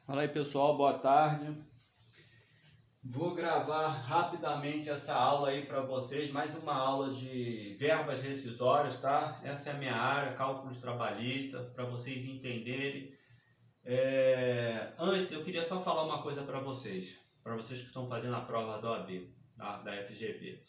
Fala aí pessoal, boa tarde. Vou gravar rapidamente essa aula aí para vocês, mais uma aula de verbas rescisórias, tá? Essa é a minha área, cálculos trabalhistas, para vocês entenderem. Antes eu queria só falar uma coisa para vocês que estão fazendo a prova da OAB, da FGV.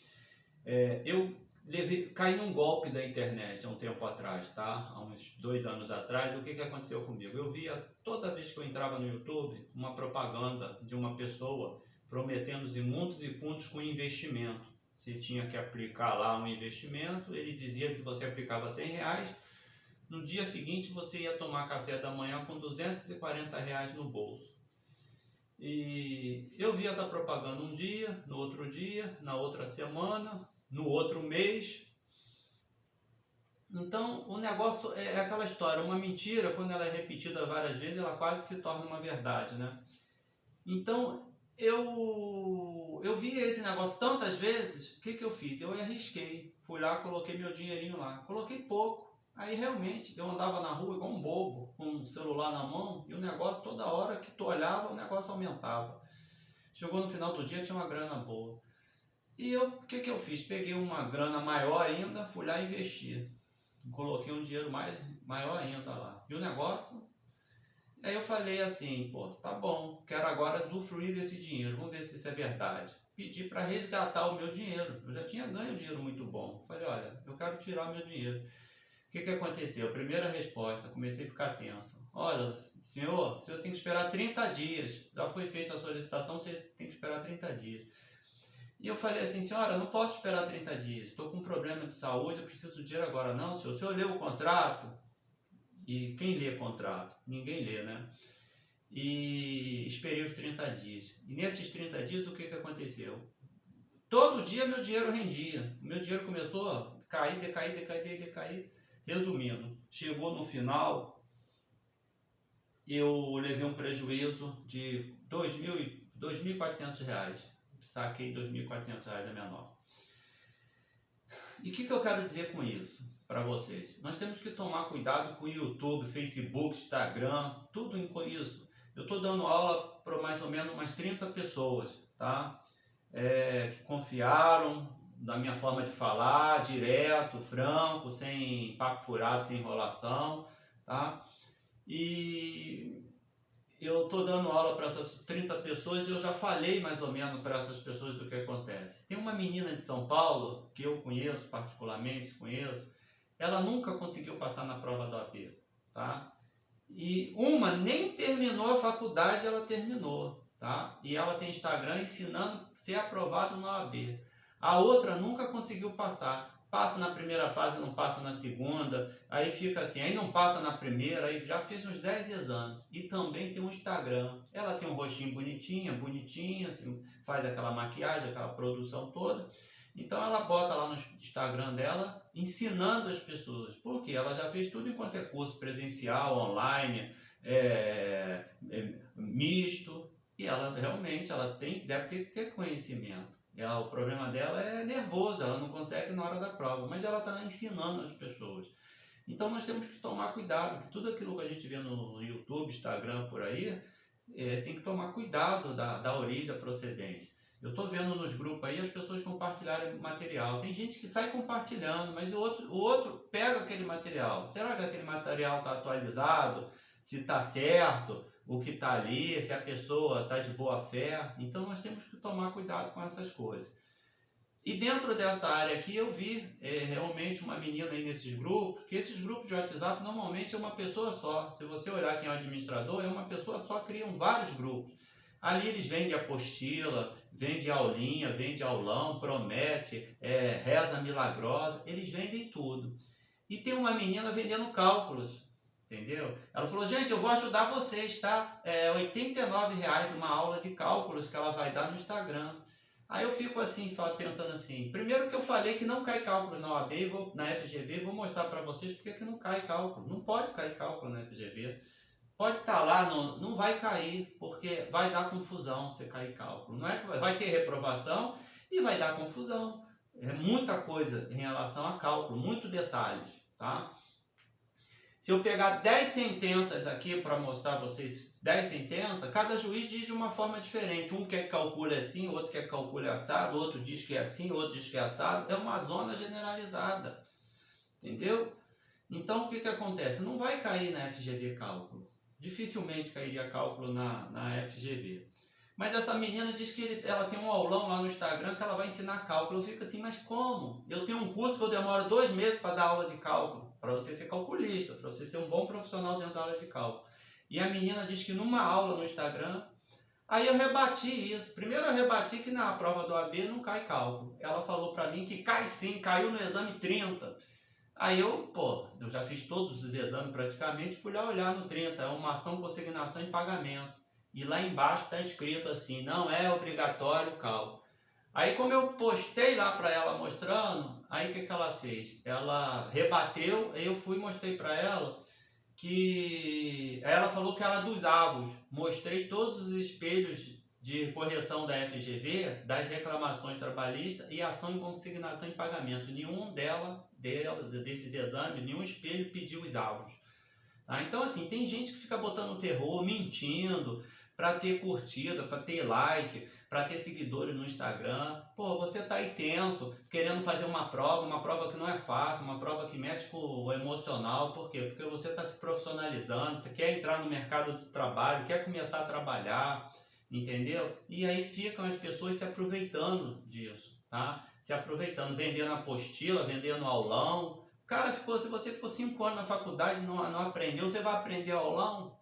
Caí num golpe da internet há um tempo atrás, tá? Há uns 2 anos atrás. O que aconteceu comigo? Eu via toda vez que eu entrava no YouTube uma propaganda de uma pessoa prometendo mundos e fundos com investimento. Você tinha que aplicar lá um investimento, ele dizia que você aplicava R$100, no dia seguinte você ia tomar café da manhã com R$240 no bolso. E eu vi essa propaganda um dia, no outro dia, na outra semana, no outro mês. Então o negócio é aquela história, uma mentira, quando ela é repetida várias vezes, ela quase se torna uma verdade, né? Então eu vi esse negócio tantas vezes, o que eu fiz? Eu arrisquei, fui lá, coloquei meu dinheirinho lá, coloquei pouco. Aí realmente eu andava na rua igual um bobo, com um celular na mão, e o negócio, toda hora que tu olhava, o negócio aumentava. Chegou no final do dia, tinha uma grana boa. E o que eu fiz? Peguei uma grana maior ainda, fui lá e investi. Coloquei um dinheiro maior ainda lá. E o negócio... Aí eu falei assim, pô, tá bom, quero agora usufruir desse dinheiro, vamos ver se isso é verdade. Pedi para resgatar o meu dinheiro, eu já tinha ganho um dinheiro muito bom. Falei, olha, eu quero tirar o meu dinheiro. O que aconteceu? Primeira resposta, comecei a ficar tenso. Olha, senhor tem que esperar 30 dias. Já foi feita a solicitação, você tem que esperar 30 dias. E eu falei assim, senhora, não posso esperar 30 dias. Estou com um problema de saúde, eu preciso do dinheiro agora. Não, senhor, o senhor leu o contrato? E quem lê contrato? Ninguém lê, né? E esperei os 30 dias. E nesses 30 dias, o que aconteceu? Todo dia meu dinheiro rendia. O meu dinheiro começou a cair, decair. Resumindo, chegou no final, eu levei um prejuízo de R$2.400. Saquei R$2.400 a minha nota. E o que eu quero dizer com isso para vocês? Nós temos que tomar cuidado com o YouTube, Facebook, Instagram, tudo isso. Eu estou dando aula para mais ou menos umas 30 pessoas, tá? Que confiaram na minha forma de falar, direto, franco, sem papo furado, sem enrolação, tá? E eu estou dando aula para essas 30 pessoas e eu já falei mais ou menos para essas pessoas o que acontece. Tem uma menina de São Paulo, que eu conheço particularmente, ela nunca conseguiu passar na prova da OAB, tá? E uma nem terminou a faculdade, ela terminou, tá? E ela tem Instagram ensinando a ser aprovado na OAB. A outra nunca conseguiu passar. Passa na primeira fase, não passa na segunda, aí fica assim, aí não passa na primeira, aí já fez uns 10 exames. E também tem um Instagram. Ela tem um rostinho bonitinha, assim, faz aquela maquiagem, aquela produção toda. Então ela bota lá no Instagram dela ensinando as pessoas. Por quê? Ela já fez tudo enquanto é curso presencial, online, misto. E ela realmente deve ter conhecimento. O problema dela é nervoso, ela não consegue na hora da prova, mas ela está ensinando as pessoas. Então nós temos que tomar cuidado, que tudo aquilo que a gente vê no YouTube, Instagram, por aí, tem que tomar cuidado da origem, da procedência. Eu estou vendo nos grupos aí as pessoas compartilharem material. Tem gente que sai compartilhando, mas o outro pega aquele material. Será que aquele material está atualizado? Se está certo? O que está ali? Se a pessoa está de boa fé? Então nós temos que tomar cuidado com essas coisas. E dentro dessa área aqui eu vi realmente uma menina aí nesses grupos, que esses grupos de WhatsApp normalmente é uma pessoa só. Se você olhar quem é o administrador, é uma pessoa só, criam vários grupos. Ali eles vendem apostila, vendem aulinha, vendem aulão, promete, reza milagrosa, eles vendem tudo. E tem uma menina vendendo cálculos, entendeu? Ela falou, gente, eu vou ajudar vocês, tá? É R$89 uma aula de cálculos que ela vai dar no Instagram. Aí eu fico assim, pensando assim, primeiro que eu falei que não cai cálculo na OAB, na FGV, vou mostrar para vocês porque que não cai cálculo. Não pode cair cálculo na FGV. Pode estar lá, não vai cair, porque vai dar confusão se cair cálculo. Não é que vai ter reprovação e vai dar confusão. É muita coisa em relação a cálculo, muitos detalhes, tá? Se eu pegar 10 sentenças aqui para mostrar a vocês 10 sentenças, cada juiz diz de uma forma diferente. Um quer que calcule assim, outro quer que calcule assado, outro diz que é assim, outro diz que é assado. É uma zona generalizada, entendeu? Então, o que acontece? Não vai cair na FGV cálculo. Dificilmente cairia cálculo na FGV. Mas essa menina diz que ela tem um aulão lá no Instagram que ela vai ensinar cálculo. Eu fico assim, mas como? Eu tenho um curso que eu demoro 2 meses para dar aula de cálculo, para você ser calculista, para você ser um bom profissional dentro da aula de cálculo. E a menina diz que numa aula no Instagram, aí eu rebati isso. Primeiro eu rebati que na prova do AB não cai cálculo. Ela falou para mim que cai sim, caiu no exame 30. Aí eu já fiz todos os exames praticamente, fui lá olhar no 30, é uma ação, consignação e pagamento. E lá embaixo está escrito assim, não é obrigatório o cálculo. Aí como eu postei lá para ela mostrando, aí o que ela fez? Ela rebateu, aí eu fui e mostrei para ela que... Ela falou que era dos avos. Mostrei todos os espelhos de correção da FGV, das reclamações trabalhistas e ação em consignação e pagamento. Nenhum desses exames, nenhum espelho pediu os avos. Tá? Então, assim, tem gente que fica botando terror, mentindo, para ter curtida, para ter like, para ter seguidores no Instagram. Pô, você tá aí tenso, querendo fazer uma prova que não é fácil, uma prova que mexe com o emocional. Por quê? Porque você está se profissionalizando, quer entrar no mercado do trabalho, quer começar a trabalhar, entendeu? E aí ficam as pessoas se aproveitando disso, tá? Se aproveitando, vendendo apostila, vendendo aulão. Cara, se você ficou 5 anos na faculdade e não aprendeu, você vai aprender aulão?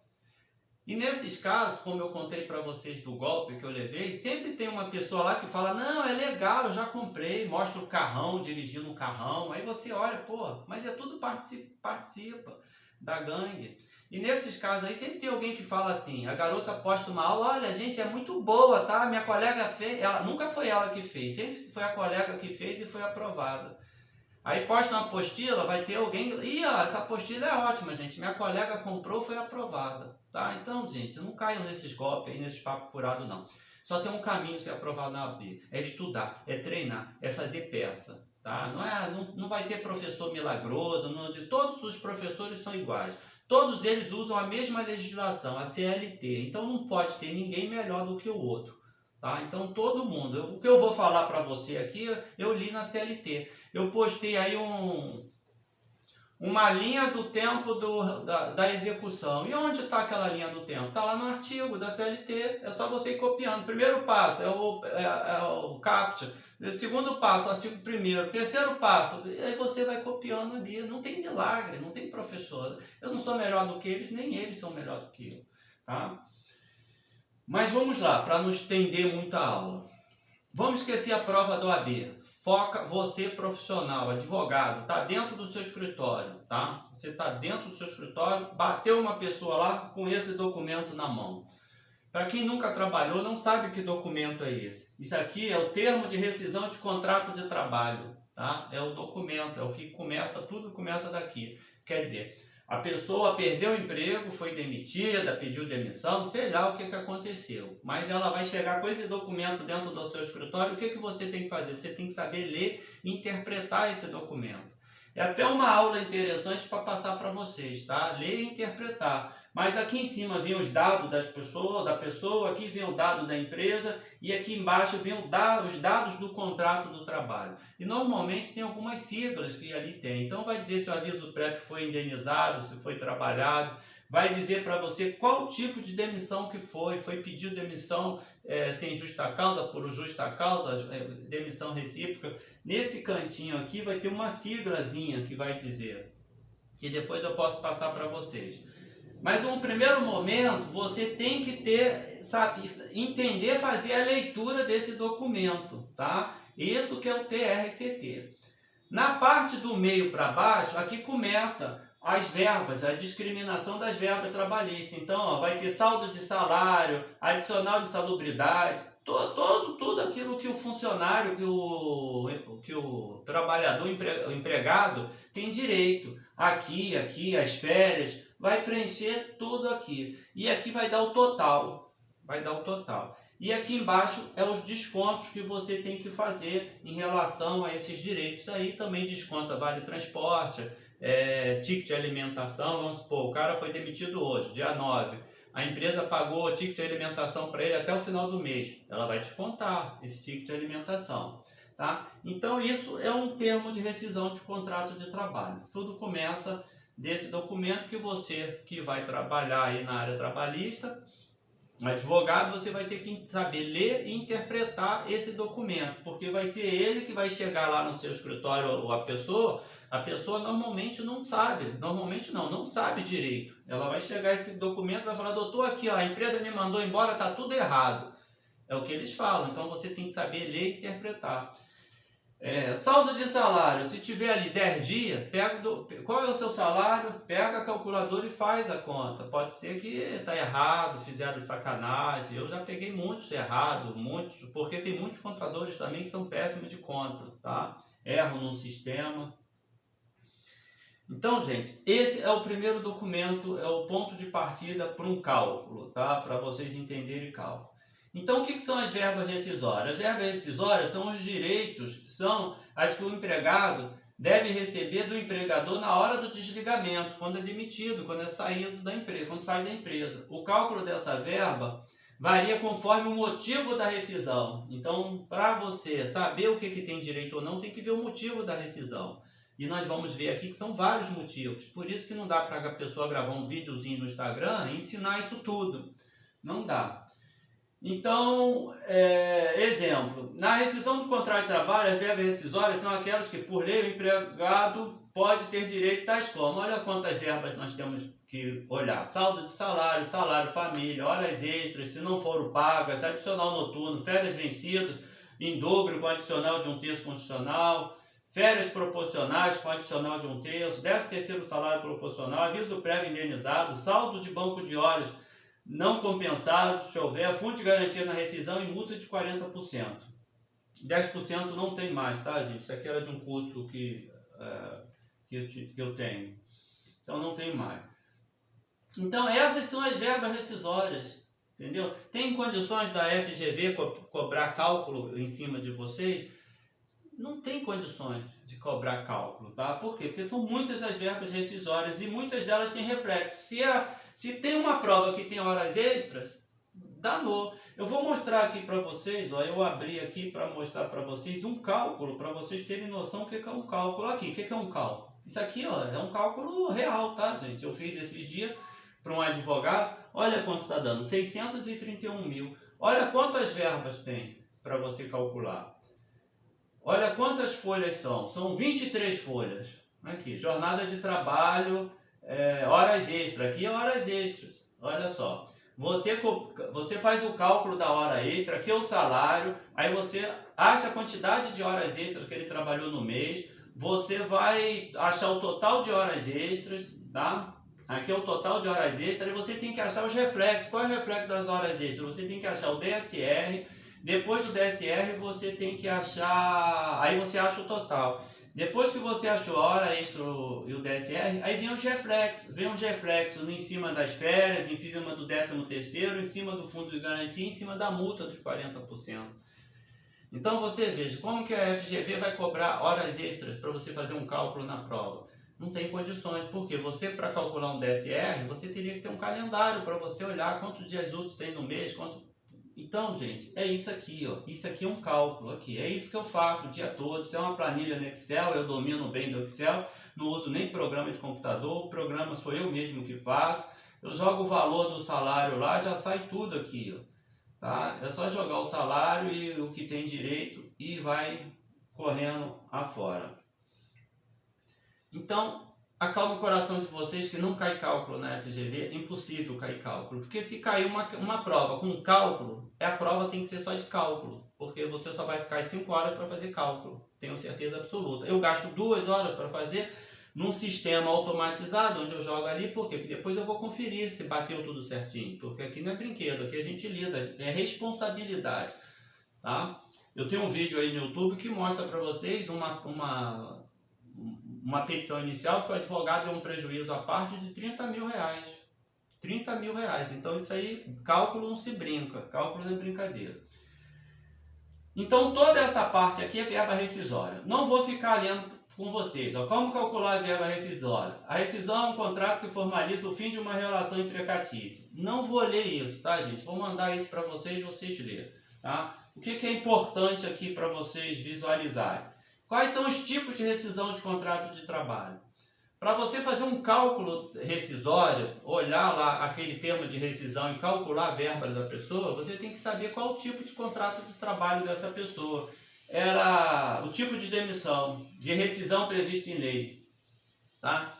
E nesses casos, como eu contei para vocês do golpe que eu levei, sempre tem uma pessoa lá que fala, não, é legal, eu já comprei, mostra o carrão, dirigindo o carrão. Aí você olha, pô, mas é tudo participa da gangue. E nesses casos aí sempre tem alguém que fala assim, a garota posta uma aula, olha gente, é muito boa, tá? Minha colega fez, nunca foi ela que fez, sempre foi a colega que fez e foi aprovada. Aí posta uma apostila, vai ter alguém... Ih, ó, essa apostila é ótima, gente. Minha colega comprou, foi aprovada. Tá? Então, gente, não caiam nesses golpes aí, nesses papos furados, não. Só tem um caminho para ser aprovado na AB. É estudar, é treinar, é fazer peça. Tá? Não vai ter professor milagroso, todos os professores são iguais. Todos eles usam a mesma legislação, a CLT. Então, não pode ter ninguém melhor do que o outro. Tá? Então todo mundo, o que eu vou falar para você aqui, eu li na CLT. Eu postei aí uma linha do tempo da execução. E onde está aquela linha do tempo? Está lá no artigo da CLT, é só você ir copiando. Primeiro passo é o CAPTCHA. Segundo passo, artigo 1º. Terceiro passo, aí você vai copiando ali. Não tem milagre, não tem professor. Eu não sou melhor do que eles, nem eles são melhor do que eu. Tá? Mas vamos lá, para não estender muita aula. Vamos esquecer a prova do AB. Foca você profissional, advogado, está dentro do seu escritório, tá? Você está dentro do seu escritório, bateu uma pessoa lá com esse documento na mão. Para quem nunca trabalhou, não sabe que documento é esse. Isso aqui é o termo de rescisão de contrato de trabalho, tá? É o documento, é o que começa, tudo começa daqui. Quer dizer, a pessoa perdeu o emprego, foi demitida, pediu demissão, sei lá o que aconteceu. Mas ela vai chegar com esse documento dentro do seu escritório, o que você tem que fazer? Você tem que saber ler e interpretar esse documento. É até uma aula interessante para passar para vocês, tá? Ler e interpretar. Mas aqui em cima vem os dados da pessoa, aqui vem o dado da empresa e aqui embaixo vem os dados do contrato do trabalho. E normalmente tem algumas siglas que ali tem. Então vai dizer se o aviso prévio foi indenizado, se foi trabalhado, vai dizer para você qual tipo de demissão que foi pedido demissão sem justa causa, por justa causa, demissão recíproca. Nesse cantinho aqui vai ter uma siglazinha que vai dizer, que depois eu posso passar para vocês. Mas no primeiro momento você tem que entender, fazer a leitura desse documento, tá? Isso que é o TRCT. Na parte do meio para baixo, aqui começa as verbas, a discriminação das verbas trabalhistas. Então, ó, vai ter saldo de salário, adicional de salubridade, tudo aquilo que o funcionário, que o trabalhador, o empregado tem direito. Aqui, as férias, vai preencher tudo aqui. E aqui vai dar o total. E aqui embaixo é os descontos que você tem que fazer em relação a esses direitos. Aí também desconta vale transporte, ticket de alimentação, vamos supor, o cara foi demitido hoje, dia 9, a empresa pagou o ticket de alimentação para ele até o final do mês, ela vai descontar esse ticket de alimentação. Tá? Então isso é um termo de rescisão de contrato de trabalho. Tudo começa desse documento que você que vai trabalhar aí na área trabalhista, advogado, você vai ter que saber ler e interpretar esse documento, porque vai ser ele que vai chegar lá no seu escritório, ou a pessoa normalmente não sabe, não sabe direito. Ela vai chegar esse documento e vai falar, doutor, aqui ó, a empresa me mandou embora, tá tudo errado. É o que eles falam, então você tem que saber ler e interpretar. Saldo de salário, se tiver ali 10 dias, qual é o seu salário, pega a calculadora e faz a conta. Pode ser que está errado, fizeram sacanagem, eu já peguei muitos errados, porque tem muitos contadores também que são péssimos de conta, tá? Erram no sistema. Então, gente, esse é o primeiro documento, é o ponto de partida para um cálculo, tá? Para vocês entenderem cálculo. Então, o que são as verbas rescisórias? As verbas rescisórias são os direitos, são as que o empregado deve receber do empregador na hora do desligamento, quando é demitido, quando é saído da empresa, quando sai da empresa. O cálculo dessa verba varia conforme o motivo da rescisão. Então, para você saber o que tem direito ou não, tem que ver o motivo da rescisão. E nós vamos ver aqui que são vários motivos. Por isso que não dá para a pessoa gravar um videozinho no Instagram e ensinar isso tudo. Não dá. Então, exemplo, na rescisão do contrato de trabalho, as verbas rescisórias são aquelas que, por lei, o empregado pode ter direito, tais como, olha quantas verbas nós temos que olhar: saldo de salário, salário família, horas extras, se não foram pagas, adicional noturno, férias vencidas, em dobro com adicional de 1/3 constitucional, férias proporcionais com adicional de 1/3, 13º salário proporcional, aviso prévio indenizado, saldo de banco de horas não compensado, se houver, fundo de garantia na rescisão e multa de 40%. 10% não tem mais, tá, gente? Isso aqui era de um curso que eu tenho. Então não tem mais. Então essas são as verbas rescisórias, entendeu? Tem condições da FGV cobrar cálculo em cima de vocês? Não tem condições de cobrar cálculo, tá? Por quê? Porque são muitas as verbas rescisórias e muitas delas têm reflexo. Se tem uma prova que tem horas extras, danou. Eu vou mostrar aqui para vocês, ó, eu abri aqui para mostrar para vocês um cálculo, para vocês terem noção do que é um cálculo aqui. O que é um cálculo? Isso aqui, ó, é um cálculo real, tá, gente? Eu fiz esses dias para um advogado. Olha quanto está dando, 631 mil. Olha quantas verbas tem para você calcular. Olha quantas folhas são 23 folhas. Aqui, jornada de trabalho, horas extras. Aqui é horas extras. Olha só. Você faz o cálculo da hora extra, aqui é o salário, aí você acha a quantidade de horas extras que ele trabalhou no mês, você vai achar o total de horas extras, tá? Aqui é o total de horas extras, e você tem que achar os reflexos. Qual é o reflexo das horas extras? Você tem que achar o DSR, depois do DSR você tem que achar, aí você acha o total. Depois que você achou a hora extra e o DSR, aí vem os reflexos em cima das férias, em cima do 13º, em cima do fundo de garantia, em cima da multa dos 40%. Então você veja, como que a FGV vai cobrar horas extras para você fazer um cálculo na prova? Não tem condições, porque você, para calcular um DSR, você teria que ter um calendário para você olhar quantos dias úteis tem no mês, Então, gente, é isso aqui, ó. Isso aqui é um cálculo aqui. É isso que eu faço o dia todo. Isso é uma planilha no Excel, eu domino bem do Excel, não uso nem programa de computador, o programa sou eu mesmo que faço. Eu jogo o valor do salário lá, já sai tudo aqui, ó. Tá? É só jogar o salário e o que tem direito e vai correndo afora. Então, acalme o coração de vocês que não cai cálculo na FGV, é impossível cair cálculo, porque se cair uma prova com cálculo, a prova tem que ser só de cálculo, porque você só vai ficar 5 horas para fazer cálculo, tenho certeza absoluta. Eu gasto 2 horas para fazer num sistema automatizado, onde eu jogo ali, por quê? Porque depois eu vou conferir se bateu tudo certinho, porque aqui não é brinquedo, aqui a gente lida, é responsabilidade, tá? Eu tenho um vídeo aí no YouTube que mostra para vocês uma petição inicial que o advogado deu um prejuízo à parte de 30 mil reais. 30 mil reais. Então isso aí, cálculo não se brinca, cálculo não é brincadeira. Então, toda essa parte aqui é verba rescisória. Não vou ficar lendo com vocês. Ó, como calcular a verba rescisória? A rescisão é um contrato que formaliza o fim de uma relação empregatícia. Não vou ler isso, tá, gente? Vou mandar isso para vocês lerem. Tá? O que é importante aqui para vocês visualizarem? Quais são os tipos de rescisão de contrato de trabalho? Para você fazer um cálculo rescisório, olhar lá aquele termo de rescisão e calcular a verba da pessoa, você tem que saber qual o tipo de contrato de trabalho dessa pessoa. Era o tipo de demissão, de rescisão prevista em lei. Tá?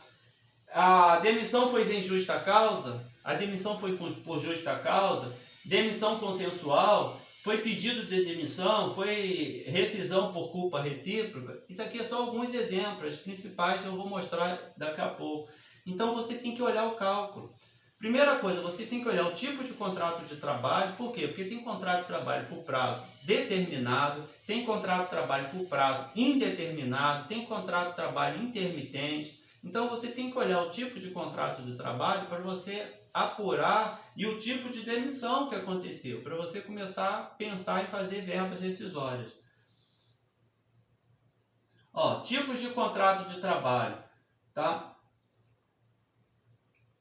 A demissão foi sem justa causa, a demissão foi por justa causa, demissão consensual, foi pedido de demissão, foi rescisão por culpa recíproca. Isso aqui é só alguns exemplos, os principais eu vou mostrar daqui a pouco. Então você tem que olhar o cálculo. Primeira coisa, você tem que olhar o tipo de contrato de trabalho. Por quê? Porque tem contrato de trabalho por prazo determinado, tem contrato de trabalho por prazo indeterminado, tem contrato de trabalho intermitente. Então você tem que olhar o tipo de contrato de trabalho para você apurar e o tipo de demissão que aconteceu, para você começar a pensar em fazer verbas rescisórias. Ó, tipos de contrato de trabalho, tá?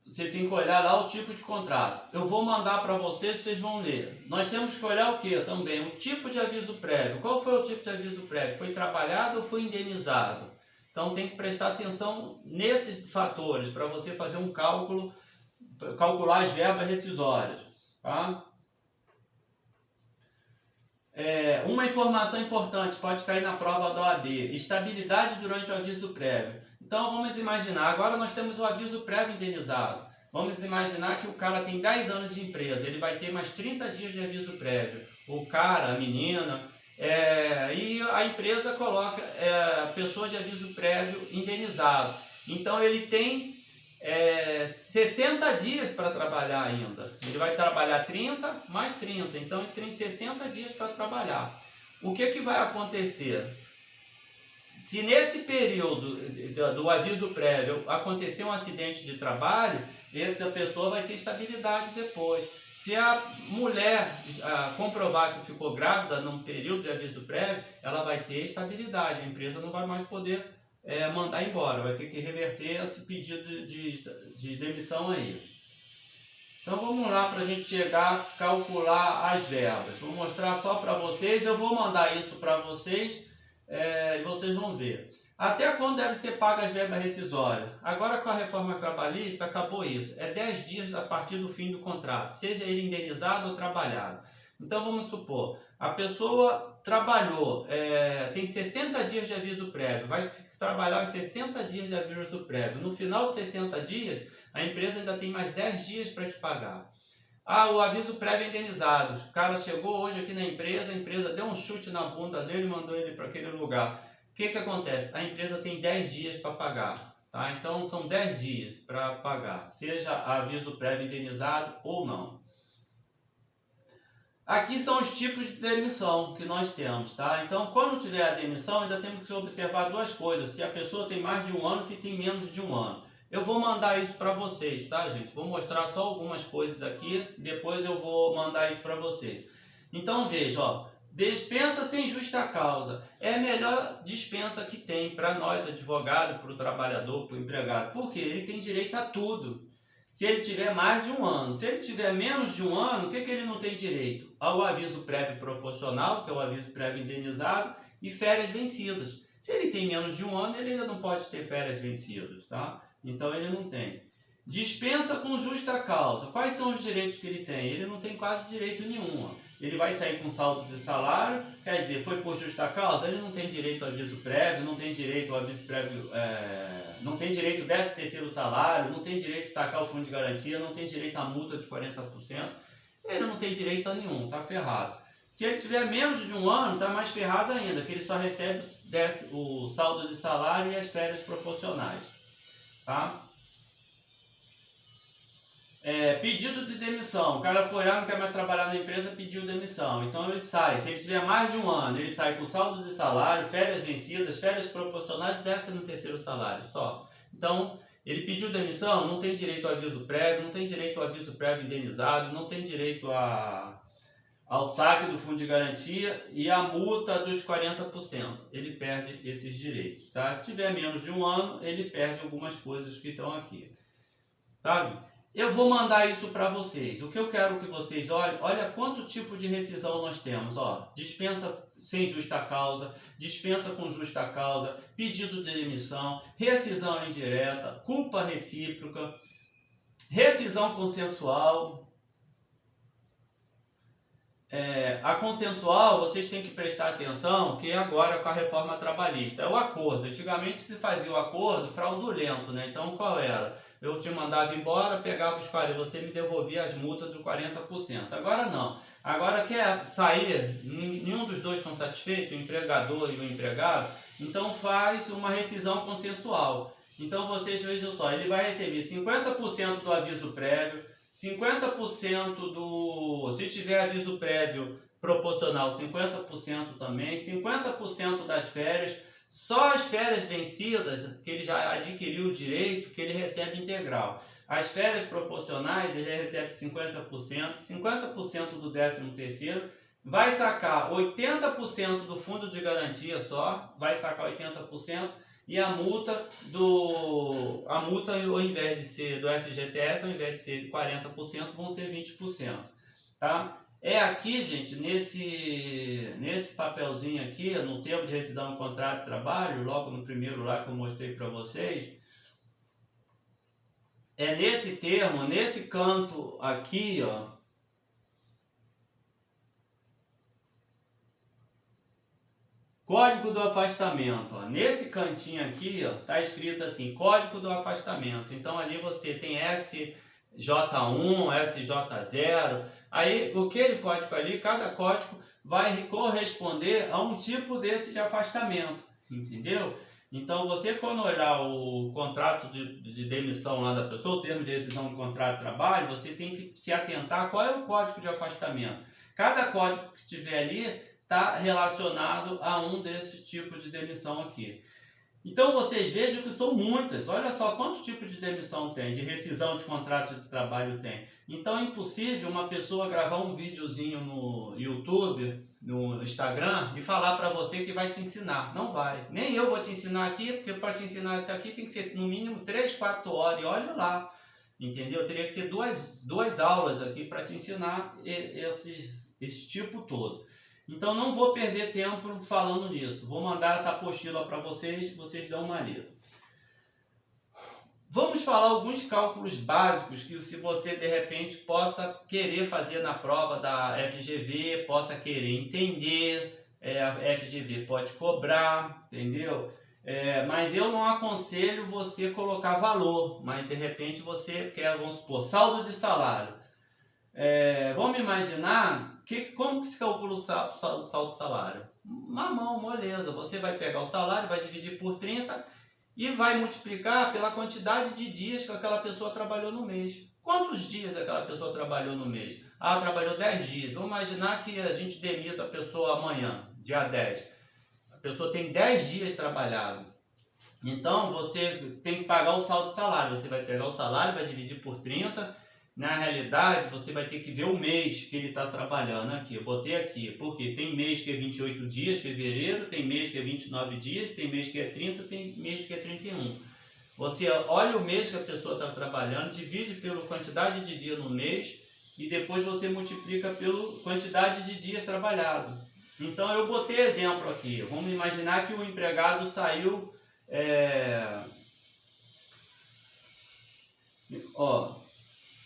Você tem que olhar lá o tipo de contrato. Eu vou mandar para vocês, vocês vão ler. Nós temos que olhar o que também? O tipo de aviso prévio. Qual foi o tipo de aviso prévio? Foi trabalhado ou foi indenizado? Então tem que prestar atenção nesses fatores para você fazer um cálculo, calcular as verbas rescisórias. Tá? Uma informação importante pode cair na prova da OAB: estabilidade durante o aviso prévio. Então vamos imaginar, agora nós temos o aviso prévio indenizado. Vamos imaginar que o cara tem 10 anos de empresa, ele vai ter mais 30 dias de aviso prévio. O cara, a menina, e a empresa coloca a pessoa de aviso prévio indenizado. Então ele tem 60 dias para trabalhar ainda. Ele vai trabalhar 30 mais 30, então ele tem 60 dias para trabalhar. O que vai acontecer? Se nesse período do aviso prévio acontecer um acidente de trabalho, essa pessoa vai ter estabilidade depois. Se a mulher comprovar que ficou grávida num período de aviso prévio, ela vai ter estabilidade, a empresa não vai mais poder mandar embora, vai ter que reverter esse pedido de demissão aí. Então vamos lá para a gente chegar a calcular as verbas. Vou mostrar só para vocês, eu vou mandar isso para vocês e vocês vão ver. Até quando deve ser paga as verbas rescisórias? Agora com a reforma trabalhista acabou isso. É 10 dias a partir do fim do contrato, seja ele indenizado ou trabalhado. Então vamos supor, a pessoa trabalhou, tem 60 dias de aviso prévio, vai trabalhar os 60 dias de aviso prévio. No final de 60 dias, a empresa ainda tem mais 10 dias para te pagar. O aviso prévio é indenizado. O cara chegou hoje aqui na empresa, a empresa deu um chute na bunda dele e mandou ele para aquele lugar. O que acontece? A empresa tem 10 dias para pagar. Tá? Então são 10 dias para pagar, seja aviso prévio indenizado ou não. Aqui são os tipos de demissão que nós temos, tá? Então, quando tiver a demissão, ainda temos que observar duas coisas: se a pessoa tem mais de um ano, se tem menos de um ano. Eu vou mandar isso para vocês, tá, gente? Vou mostrar só algumas coisas aqui, depois eu vou mandar isso para vocês. Então, veja, ó, dispensa sem justa causa. É a melhor dispensa que tem para nós, advogado, para o trabalhador, para o empregado. Por quê? Ele tem direito a tudo. Se ele tiver mais de um ano. Se ele tiver menos de um ano, o que ele não tem direito? Ao aviso prévio proporcional, que é o aviso prévio indenizado, e férias vencidas. Se ele tem menos de um ano, ele ainda não pode ter férias vencidas, tá? Então ele não tem. Dispensa com justa causa. Quais são os direitos que ele tem? Ele não tem quase direito nenhum. Ele vai sair com saldo de salário, quer dizer, foi por justa causa, ele não tem direito ao aviso prévio, não tem direito ao aviso prévio, não tem direito ao 13º salário, não tem direito de sacar o fundo de garantia, não tem direito à multa de 40%, ele não tem direito a nenhum, tá ferrado. Se ele tiver menos de um ano, tá mais ferrado ainda, que ele só recebe o saldo de salário e as férias proporcionais, tá? Pedido de demissão. O cara foi lá, não quer mais trabalhar na empresa, pediu demissão. Então ele sai. Se ele tiver mais de um ano, ele sai com saldo de salário, férias vencidas, férias proporcionais, 13º salário só. Então, ele pediu demissão, não tem direito ao aviso prévio, não tem direito ao aviso prévio indenizado, não tem direito ao saque do fundo de garantia e a multa dos 40%. Ele perde esses direitos. Tá? Se tiver menos de um ano, ele perde algumas coisas que estão aqui. Tá? Eu vou mandar isso para vocês. O que eu quero que vocês olhem, olha quanto tipo de rescisão nós temos. Ó, dispensa sem justa causa, dispensa com justa causa, pedido de demissão, rescisão indireta, culpa recíproca, rescisão consensual. A consensual, vocês têm que prestar atenção que agora com a reforma trabalhista é o acordo. Antigamente se fazia o acordo fraudulento, né? Então qual era? Eu te mandava embora, pegava os 40%, você me devolvia as multas do 40%. Agora não. Agora quer sair, nenhum dos dois estão satisfeitos, o empregador e o empregado, então faz uma rescisão consensual. Então vocês vejam só, ele vai receber 50% do aviso prévio, 50% do... Se tiver aviso prévio proporcional, 50% também, 50% das férias, só as férias vencidas, que ele já adquiriu o direito, que ele recebe integral. As férias proporcionais, ele recebe 50%, 50% do 13º, vai sacar 80% do fundo de garantia só, vai sacar 80%, e a multa, ao invés de ser do FGTS, ao invés de ser 40%, vão ser 20%. Tá? É aqui, gente, nesse papelzinho aqui, no termo de rescisão do contrato de trabalho, logo no primeiro lá que eu mostrei para vocês, é nesse termo, nesse canto aqui, ó, Código do afastamento, ó. Nesse cantinho aqui, ó, tá escrito assim, Código do afastamento. Então ali você tem SJ1, SJ0. Aí aquele código ali, cada código vai corresponder a um tipo desse de afastamento, entendeu? Então você quando olhar o contrato de demissão lá da pessoa, o termo de rescisão do contrato de trabalho, você tem que se atentar qual é o código de afastamento. Cada código que tiver ali está relacionado a um desses tipos de demissão aqui. Então vocês vejam que são muitas. Olha só quantos tipos de demissão tem, de rescisão de contrato de trabalho tem. Então é impossível uma pessoa gravar um videozinho no YouTube, no Instagram e falar para você que vai te ensinar. Não vai. Nem eu vou te ensinar aqui, porque para te ensinar isso aqui tem que ser no mínimo 3, 4 horas. E olha lá, entendeu? Teria que ser duas aulas aqui para te ensinar esse tipo todo. Então não vou perder tempo falando nisso. Vou mandar essa apostila para vocês dão uma lida. Vamos falar alguns cálculos básicos que se você de repente possa querer fazer na prova da FGV, possa querer entender, a FGV pode cobrar, entendeu? Mas eu não aconselho você colocar valor, mas de repente você quer, vamos supor, saldo de salário. Vamos imaginar como que se calcula o saldo de salário? Uma mão, moleza. Você vai pegar o salário, vai dividir por 30 e vai multiplicar pela quantidade de dias que aquela pessoa trabalhou no mês. Quantos dias aquela pessoa trabalhou no mês? Ah, trabalhou 10 dias. Vamos imaginar que a gente demita a pessoa amanhã, dia 10. A pessoa tem 10 dias trabalhado. Então, você tem que pagar o saldo de salário. Você vai pegar o salário, vai dividir por 30. Na realidade, você vai ter que ver o mês que ele está trabalhando aqui. Eu botei aqui, porque tem mês que é 28 dias, fevereiro, tem mês que é 29 dias, tem mês que é 30, tem mês que é 31. Você olha o mês que a pessoa está trabalhando, divide pela quantidade de dias no mês e depois você multiplica pela quantidade de dias trabalhados. Então, eu botei exemplo aqui. Vamos imaginar que o empregado saiu...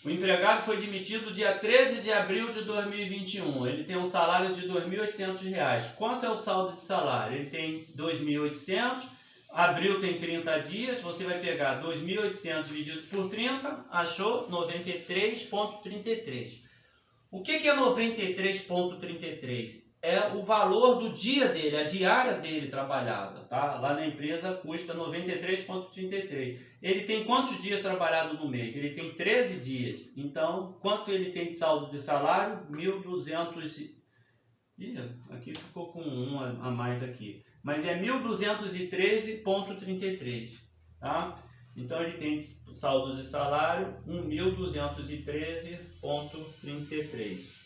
O empregado foi demitido dia 13 de abril de 2021. Ele tem um salário de R$ 2.800. Quanto é o saldo de salário? Ele tem R$ 2.800. Abril tem 30 dias. Você vai pegar 2.800 dividido por 30. Achou 93,33. O que é 93,33? É o valor do dia dele, a diária dele trabalhada, tá? Lá na empresa custa 93,33. Ele tem quantos dias trabalhado no mês? Ele tem 13 dias. Então, quanto ele tem de saldo de salário? 1.200... Ih, aqui ficou com um a mais aqui. Mas é 1.213,33, tá? Então, ele tem saldo de salário 1.213,33.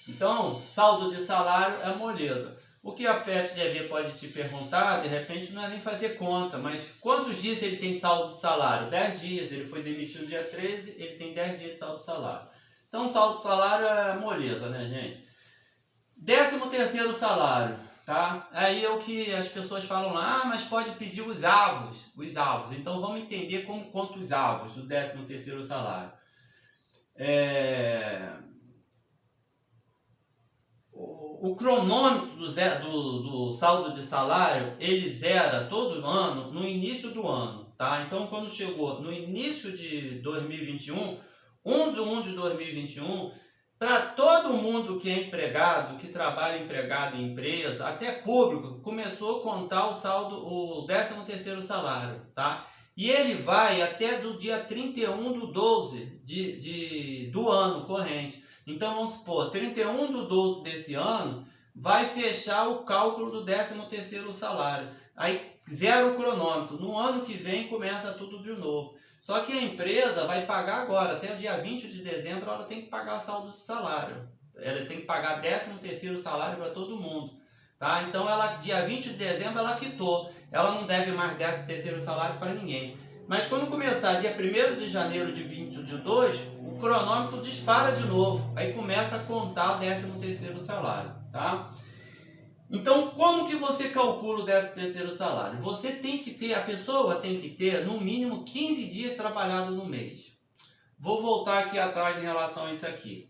Então, saldo de salário é moleza. O que a FGV pode te perguntar, de repente, não é nem fazer conta, mas quantos dias ele tem saldo de salário? 10 dias, ele foi demitido dia 13, ele tem 10 dias de saldo de salário. Então, saldo de salário é moleza, né, gente? 13º salário, tá? Aí é o que as pessoas falam lá, mas pode pedir os avos. Então, vamos entender como conta os avos do 13º salário. O cronômetro do saldo de salário, ele zera todo ano no início do ano, tá? Então, quando chegou no início de 2021, 1 de 1 de 2021, para todo mundo que é empregado, que trabalha empregado em empresa, até público, começou a contar o saldo, o 13º salário, tá? E ele vai até do dia 31 do 12 do ano corrente. Então, vamos supor, 31 do 12 desse ano vai fechar o cálculo do 13º salário. Aí, zero o cronômetro. No ano que vem, começa tudo de novo. Só que a empresa vai pagar agora, até o dia 20 de dezembro, ela tem que pagar saldo de salário. Ela tem que pagar 13º salário para todo mundo. Tá? Então, dia 20 de dezembro, ela quitou. Ela não deve mais 13º salário para ninguém. Mas quando começar dia 1º de janeiro de 2022, o cronômetro dispara de novo. Aí começa a contar o 13º salário, tá? Então, como que você calcula o 13º salário? A pessoa tem que ter no mínimo 15 dias trabalhado no mês. Vou voltar aqui atrás em relação a isso aqui.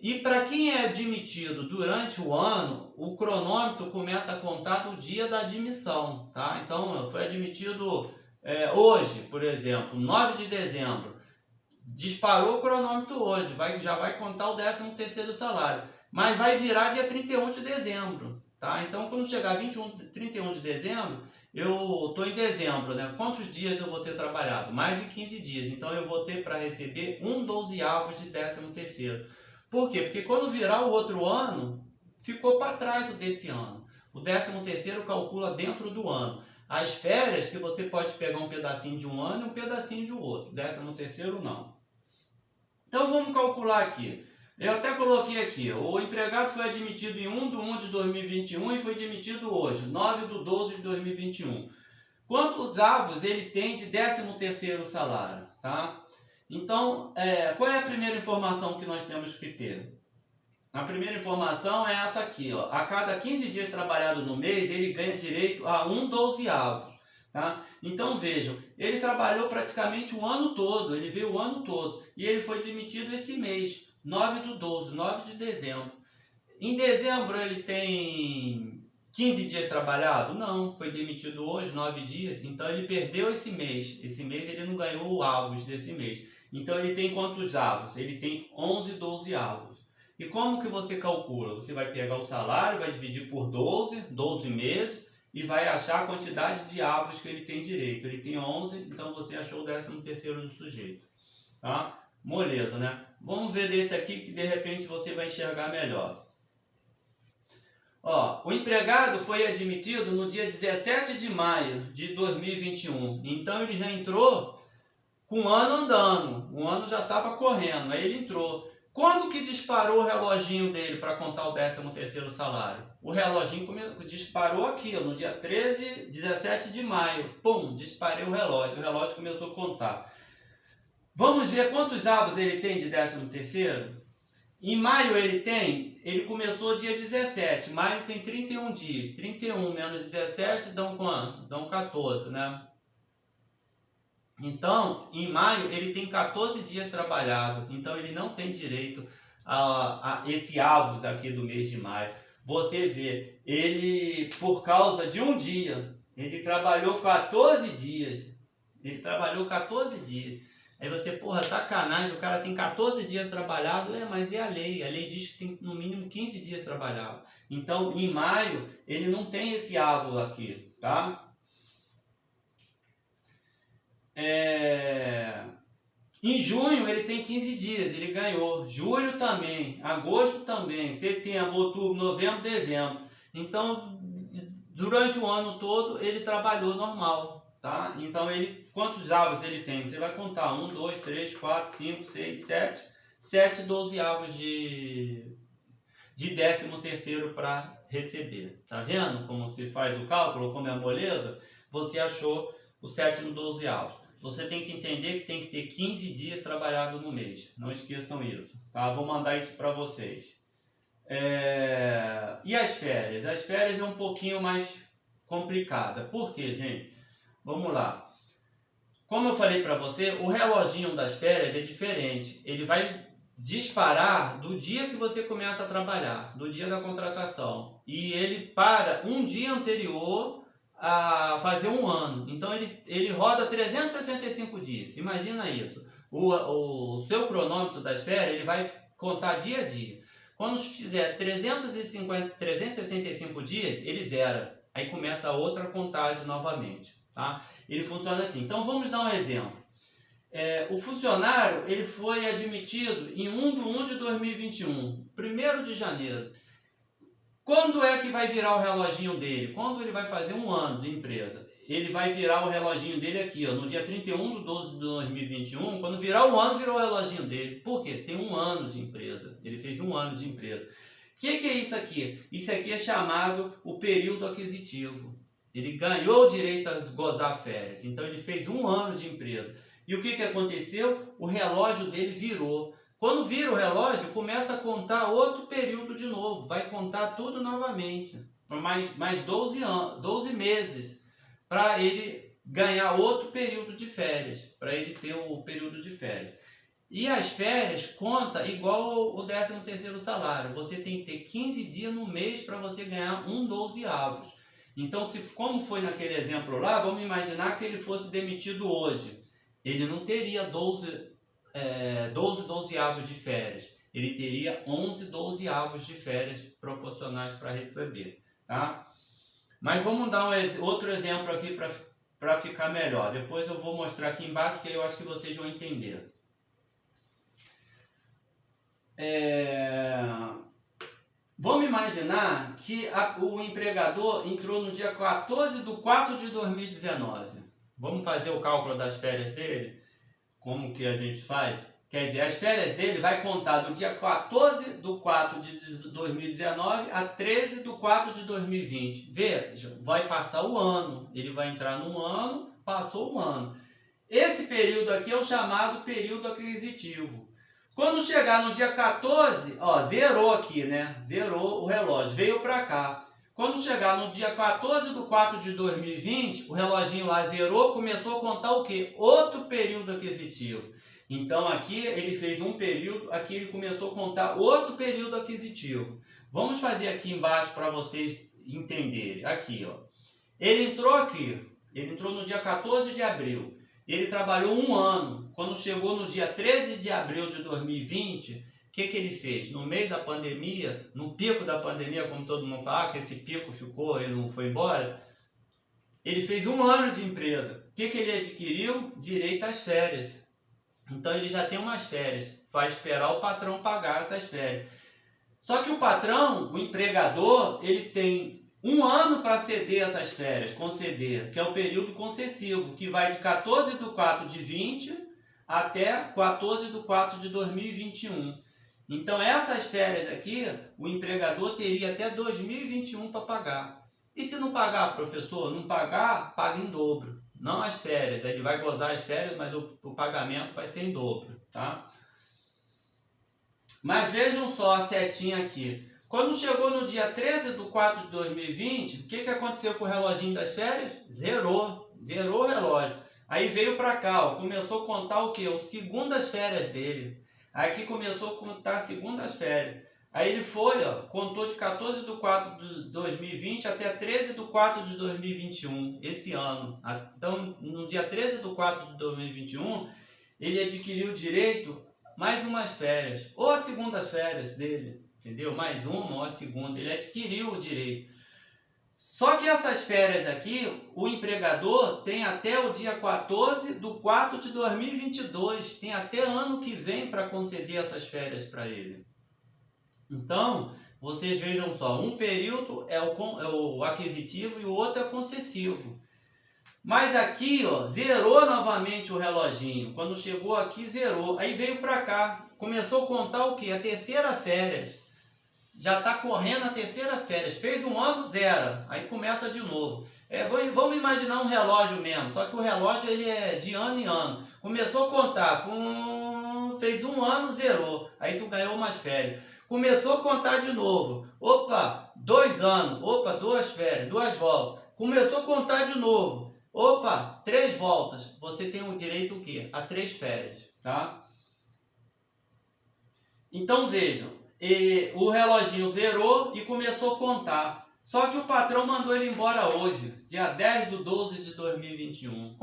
E para quem é admitido durante o ano, o cronômetro começa a contar do dia da admissão, tá? Então, foi admitido hoje, por exemplo, 9 de dezembro. Disparou o cronômetro hoje, já vai contar o 13º salário. Mas vai virar dia 31 de dezembro, tá? Então, quando chegar 31 de dezembro, eu estou em dezembro, né? Quantos dias eu vou ter trabalhado? Mais de 15 dias. Então, eu vou ter para receber 1/12 de 13º. Por quê? Porque quando virar o outro ano, ficou para trás o desse ano. O 13º calcula dentro do ano. As férias, que você pode pegar um pedacinho de um ano e um pedacinho de outro. 13º não. Então, vamos calcular aqui. Eu até coloquei aqui, o empregado foi admitido em 1 de 1 de 2021 e foi demitido hoje, 9 de 12 de 2021. Quantos avos ele tem de 13º salário? Tá? Então, qual é a primeira informação que nós temos que ter? A primeira informação é essa aqui, ó. A cada 15 dias trabalhados no mês, ele ganha direito a 1/12. Tá? Então vejam, ele trabalhou praticamente o ano todo, ele veio o ano todo e ele foi demitido esse mês, 9 do 12, 9 de dezembro. Em dezembro ele tem 15 dias trabalhado? Não, foi demitido hoje, 9 dias, então ele perdeu esse mês. Esse mês ele não ganhou o avos desse mês. Então ele tem quantos avos? Ele tem 11, 12 avos. E como que você calcula? Você vai pegar o salário, vai dividir por 12 meses, e vai achar a quantidade de avos que ele tem direito. Ele tem 11, então você achou o 13º do sujeito. Tá? Moleza, né? Vamos ver desse aqui que de repente você vai enxergar melhor. Ó, o empregado foi admitido no dia 17 de maio de 2021. Então ele já entrou com o ano andando. O ano já estava correndo, aí ele entrou. Quando que disparou o reloginho dele para contar o 13º salário? O reloginho disparou aqui, ó, no dia 17 de maio. Pum, disparei o relógio começou a contar. Vamos ver quantos avos ele tem de 13º? Em maio ele começou dia 17, maio tem 31 dias. 31 menos 17 dão quanto? Dão 14, né? Então, em maio, ele tem 14 dias trabalhado, então ele não tem direito a esse avos aqui do mês de maio. Você vê, ele, por causa de um dia, ele trabalhou 14 dias. Ele trabalhou 14 dias. Aí você, porra, sacanagem, o cara tem 14 dias trabalhado, mas é a lei diz que tem no mínimo 15 dias trabalhado. Então, em maio, ele não tem esse avos aqui, tá? Em junho ele tem 15 dias, ele ganhou. Julho também, agosto também, setembro, outubro, novembro, dezembro. Então, durante o ano todo ele trabalhou normal, tá? Então, quantos avos ele tem? Você vai contar 1, 2, 3, 4, 5, 6, 7, 7 dozeavos de 13º para receber. Tá vendo como se faz o cálculo, como é moleza? Você achou o 7 dozeavos. Você tem que entender que tem que ter 15 dias trabalhado no mês. Não esqueçam isso. Tá? Vou mandar isso para vocês. E as férias? As férias é um pouquinho mais complicada. Por quê, gente? Vamos lá. Como eu falei para você, o reloginho das férias é diferente. Ele vai disparar do dia que você começa a trabalhar, do dia da contratação. E ele para um dia anterior a fazer um ano. Então ele roda 365 dias. Imagina isso. O seu cronômetro das férias ele vai contar dia a dia. Quando fizer 365 dias, ele zera. Aí começa a outra contagem novamente. Tá? Ele funciona assim. Então vamos dar um exemplo. O funcionário ele foi admitido em 1 de 2021, 1º de janeiro. Quando é que vai virar o reloginho dele? Quando ele vai fazer um ano de empresa? Ele vai virar o reloginho dele aqui, ó, no dia 31/12 de 2021. Quando virar o ano, virou o reloginho dele. Por quê? Tem um ano de empresa. Ele fez um ano de empresa. O que é isso aqui? Isso aqui é chamado o período aquisitivo. Ele ganhou o direito a gozar férias. Então ele fez um ano de empresa. E o que aconteceu? O relógio dele virou. Quando vira o relógio, começa a contar outro período de novo. Vai contar tudo novamente. Por mais 12 meses. Para ele ganhar outro período de férias. Para ele ter o período de férias. E as férias conta igual o 13º salário. Você tem que ter 15 dias no mês para você ganhar 1 dozeavos. Então, como foi naquele exemplo lá, vamos imaginar que ele fosse demitido hoje. Ele não teria 12 dozeavos de férias. Ele teria 11 dozeavos de férias proporcionais para receber. Tá? Mas vamos dar outro exemplo aqui para ficar melhor. Depois eu vou mostrar aqui embaixo que eu acho que vocês vão entender. Vamos imaginar que o empregador entrou no dia 14/4 de 2019. Vamos fazer o cálculo das férias dele? Como que a gente faz? Quer dizer, as férias dele vai contar do dia 14/4 de 2019 a 13/4 de 2020. Veja, vai passar o ano. Ele vai entrar no ano, passou o ano. Esse período aqui é o chamado período aquisitivo. Quando chegar no dia 14, ó, zerou aqui, né? Zerou o relógio, veio para cá. Quando chegar no dia 14/4 de 2020, o reloginho lá zerou, começou a contar o quê? Outro período aquisitivo. Então aqui ele fez um período, aqui ele começou a contar outro período aquisitivo. Vamos fazer aqui embaixo para vocês entenderem. Aqui, ó. Ele entrou aqui, ele entrou no dia 14 de abril. Ele trabalhou um ano. Quando chegou no dia 13 de abril de 2020, o que ele fez? No meio da pandemia, no pico da pandemia, como todo mundo fala, que esse pico ficou e não foi embora, ele fez um ano de empresa. O que ele adquiriu? Direito às férias. Então ele já tem umas férias. Faz esperar o patrão pagar essas férias. Só que o patrão, o empregador, ele tem um ano para ceder essas férias, conceder, que é o período concessivo, que vai de 14/4 de 20 até 14/4 de 2021. Então essas férias aqui, o empregador teria até 2021 para pagar. E se não pagar, professor, não pagar, paga em dobro. Não as férias, ele vai gozar as férias, mas o pagamento vai ser em dobro, tá? Mas vejam só a setinha aqui. Quando chegou no dia 13/4 de 2020, o que aconteceu com o reloginho das férias? Zerou o relógio. Aí veio para cá, ó, começou a contar o quê? As segundas férias dele. Aqui começou a contar as segundas férias. Aí ele foi, ó, contou de 14/4 de 2020 até 13/4 de 2021, esse ano. Então, no dia 13/4 de 2021, ele adquiriu o direito mais umas férias, ou as segundas férias dele, entendeu? Mais uma ou a segunda, ele adquiriu o direito. Só que essas férias aqui, o empregador tem até o dia 14/4 de 2022, tem até ano que vem para conceder essas férias para ele. Então, vocês vejam só, um período é o aquisitivo e o outro é o concessivo. Mas aqui, ó, zerou novamente o reloginho. Quando chegou aqui, zerou. Aí veio para cá. Começou a contar o quê? A terceira férias. Já está correndo a terceira férias. Fez um ano, zera. Aí começa de novo. Vamos imaginar um relógio mesmo. Só que o relógio ele é de ano em ano. Começou a contar. Fez um ano, zerou. Aí tu ganhou umas férias. Começou a contar de novo. Opa, 2 anos. Opa, 2 férias, 2 voltas. Começou a contar de novo. Opa, 3 voltas. Você tem o direito o quê? A 3 férias, tá? Então vejam, o reloginho zerou e começou a contar. Só que o patrão mandou ele embora hoje, dia 10/12/2021.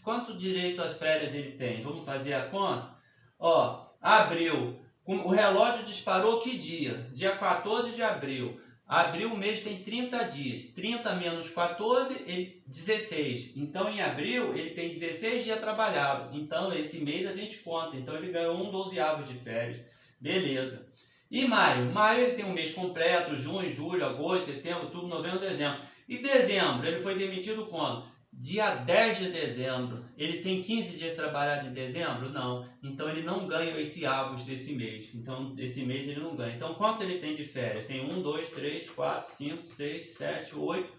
Quanto direito às férias ele tem? Vamos fazer a conta? Ó, abril. O relógio disparou que dia? Dia 14 de abril. Abril, o mês tem 30 dias. 30 menos 14, 16. Então, em abril, ele tem 16 dias trabalhados. Então, esse mês a gente conta. Então, ele ganhou 1/12 de férias. Beleza. E maio? Maio, ele tem um mês completo. Junho, julho, agosto, setembro, outubro, novembro, dezembro. E dezembro, ele foi demitido quando? Dia 10 de dezembro. Ele tem 15 dias trabalhados em dezembro? Não. Então ele não ganha esse avos desse mês. Então esse mês ele não ganha. Então quanto ele tem de férias? Tem 1, 2, 3, 4, 5, 6, 7, 8.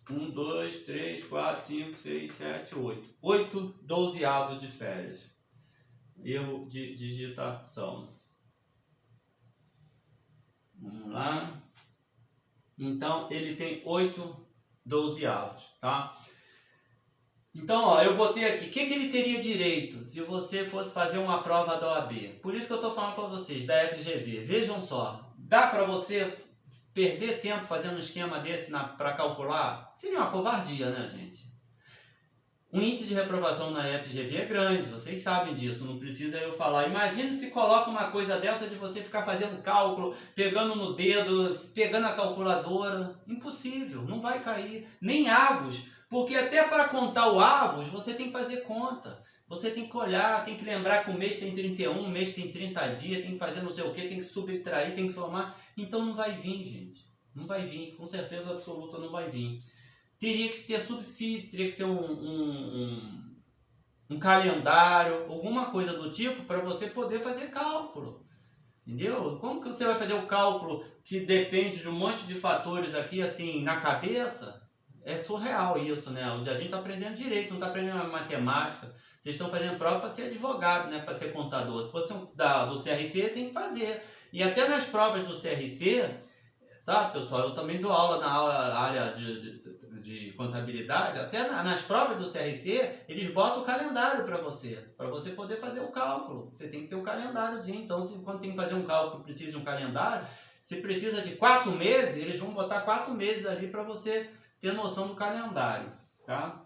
1, 2, 3, 4, 5, 6, 7, 8. 8 12avos de férias. Erro de digitação. Vamos lá. Então ele tem 8 12avos, tá? Então, ó, eu botei aqui, o que ele teria direito se você fosse fazer uma prova da OAB? Por isso que eu estou falando para vocês, da FGV. Vejam só, dá para você perder tempo fazendo um esquema desse para calcular? Seria uma covardia, né, gente? O índice de reprovação na FGV é grande, vocês sabem disso, não precisa eu falar. Imagine se coloca uma coisa dessa de você ficar fazendo cálculo, pegando no dedo, pegando a calculadora. Impossível, não vai cair. Nem avos, porque até para contar o avos, você tem que fazer conta. Você tem que olhar, tem que lembrar que o mês tem 31, o mês tem 30 dias, tem que fazer não sei o que, tem que subtrair, tem que somar. Então não vai vir, gente. Não vai vir, com certeza absoluta não vai vir. Teria que ter subsídio, teria que ter um calendário, alguma coisa do tipo para você poder fazer cálculo. Entendeu? Como que você vai fazer o cálculo que depende de um monte de fatores aqui assim na cabeça? É surreal isso, né? A gente está aprendendo direito, não está aprendendo matemática. Vocês estão fazendo prova para ser advogado, né? Para ser contador. Se fosse do CRC, tem que fazer. E até nas provas do CRC, tá, pessoal? Eu também dou aula na área de contabilidade. Até nas provas do CRC, eles botam o calendário para você poder fazer o cálculo. Você tem que ter o calendáriozinho. Então, quando tem que fazer um cálculo, precisa de um calendário, se precisa de 4 meses, eles vão botar 4 meses ali para você ter noção do calendário, tá?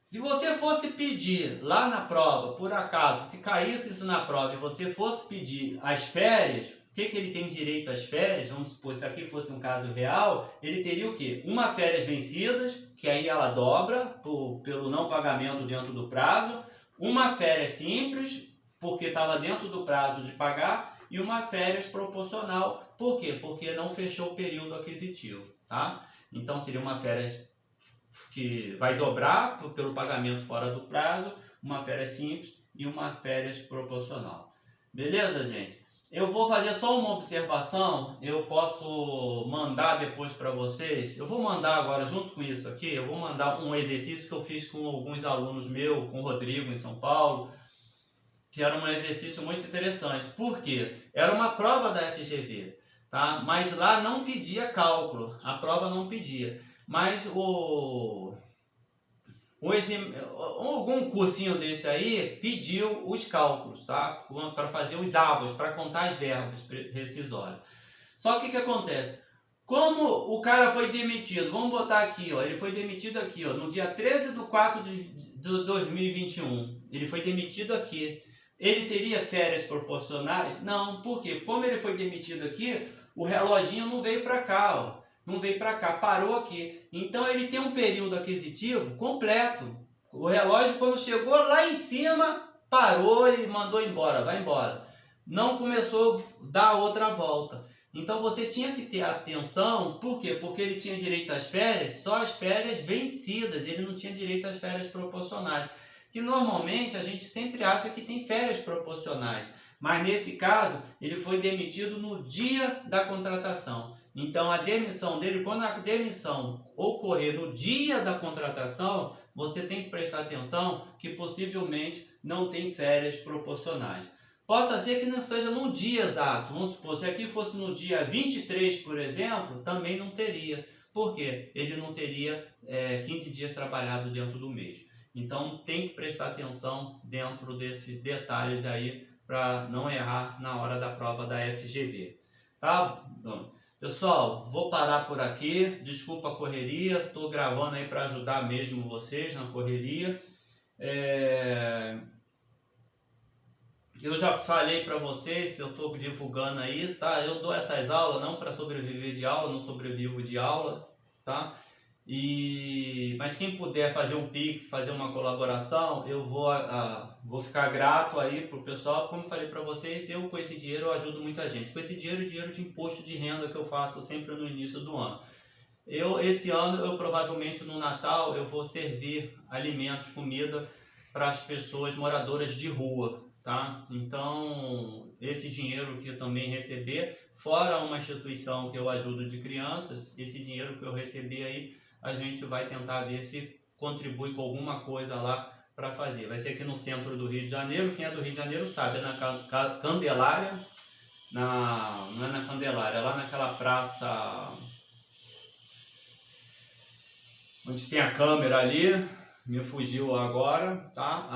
Se você fosse pedir lá na prova, por acaso, se caísse isso na prova e você fosse pedir as férias, o que ele tem direito às férias? Vamos supor, se aqui fosse um caso real, ele teria o quê? Uma férias vencidas, que aí ela dobra pelo não pagamento dentro do prazo, uma férias simples, porque estava dentro do prazo de pagar, e uma férias proporcional, por quê? Porque não fechou o período aquisitivo, tá? Então seria uma férias que vai dobrar pelo pagamento fora do prazo, uma férias simples e uma férias proporcional. Beleza, gente? Eu vou fazer só uma observação, eu posso mandar depois para vocês. Eu vou mandar agora, junto com isso aqui, eu vou mandar um exercício que eu fiz com alguns alunos meus, com o Rodrigo em São Paulo, que era um exercício muito interessante. Por quê? Era uma prova da FGV, tá? Mas lá não pedia cálculo, a prova não pedia. Mas algum cursinho desse aí pediu os cálculos, tá? Para fazer os avos, para contar as verbas rescisórias. Só que o que acontece? Como o cara foi demitido, vamos botar aqui, ó, ele foi demitido aqui, ó, no dia 13/4/2021. Ele foi demitido aqui. Ele teria férias proporcionais? Não, por quê? Como ele foi demitido aqui, o reloginho não veio para cá, ó. Não veio para cá, parou aqui. Então ele tem um período aquisitivo completo. O relógio, quando chegou lá em cima, parou e mandou embora, vai embora. Não começou a dar outra volta. Então você tinha que ter atenção, por quê? Porque ele tinha direito às férias, só as férias vencidas, ele não tinha direito às férias proporcionais. Que normalmente a gente sempre acha que tem férias proporcionais, mas nesse caso ele foi demitido no dia da contratação. Então a demissão dele, quando a demissão ocorrer no dia da contratação, você tem que prestar atenção que possivelmente não tem férias proporcionais. Possa ser que não seja no dia exato. Vamos supor, se aqui fosse no dia 23, por exemplo, também não teria. Por quê? Ele não teria 15 dias trabalhado dentro do mês. Então tem que prestar atenção dentro desses detalhes aí para não errar na hora da prova da FGV. Tá? Bom, pessoal, vou parar por aqui. Desculpa a correria. Estou gravando aí para ajudar mesmo vocês na correria. Eu já falei para vocês, eu estou divulgando aí, tá? Eu dou essas aulas não para sobreviver de aula, não sobrevivo de aula, tá? Mas quem puder fazer um Pix, fazer uma colaboração, eu vou ficar grato aí pro pessoal. Como eu falei para vocês, eu com esse dinheiro eu ajudo muita gente. Com esse dinheiro de imposto de renda que eu faço sempre no início do ano. Esse ano, eu provavelmente no Natal, eu vou servir alimentos, comida para as pessoas moradoras de rua, tá? Então, esse dinheiro que eu também receber, fora uma instituição que eu ajudo de crianças, esse dinheiro que eu receber aí, a gente vai tentar ver se contribui com alguma coisa lá para fazer. Vai ser aqui no centro do Rio de Janeiro, quem é do Rio de Janeiro sabe, é na Candelária, não é na Candelária, é lá naquela praça onde tem a câmera ali, me fugiu agora, tá?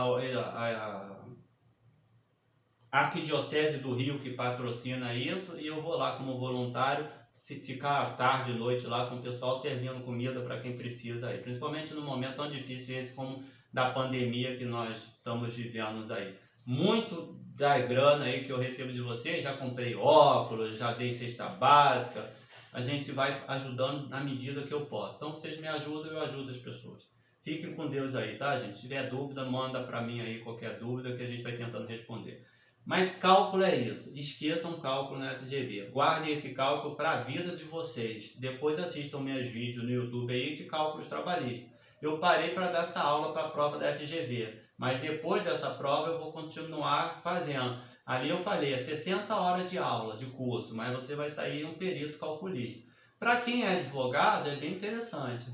A Arquidiocese do Rio que patrocina isso, e eu vou lá como voluntário, ficar tarde e noite lá com o pessoal servindo comida para quem precisa aí, principalmente no momento tão difícil esse como da pandemia que nós estamos vivendo aí. Muito da grana aí que eu recebo de vocês, já comprei óculos, já dei cesta básica, a gente vai ajudando na medida que eu posso. Então vocês me ajudam, eu ajudo as pessoas. Fiquem com Deus aí, tá, gente? Se tiver dúvida, manda para mim aí qualquer dúvida que a gente vai tentando responder. Mas cálculo é isso. Esqueçam cálculo na FGV. Guardem esse cálculo para a vida de vocês. Depois assistam meus vídeos no YouTube aí de cálculos trabalhistas. Eu parei para dar essa aula para a prova da FGV, mas depois dessa prova eu vou continuar fazendo. Ali eu falei, é 60 horas de aula, de curso, mas você vai sair um perito calculista. Para quem é advogado, é bem interessante.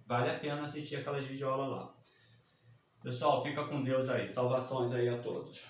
Vale a pena assistir aquelas videoaulas lá. Pessoal, fica com Deus aí. Salvações aí a todos.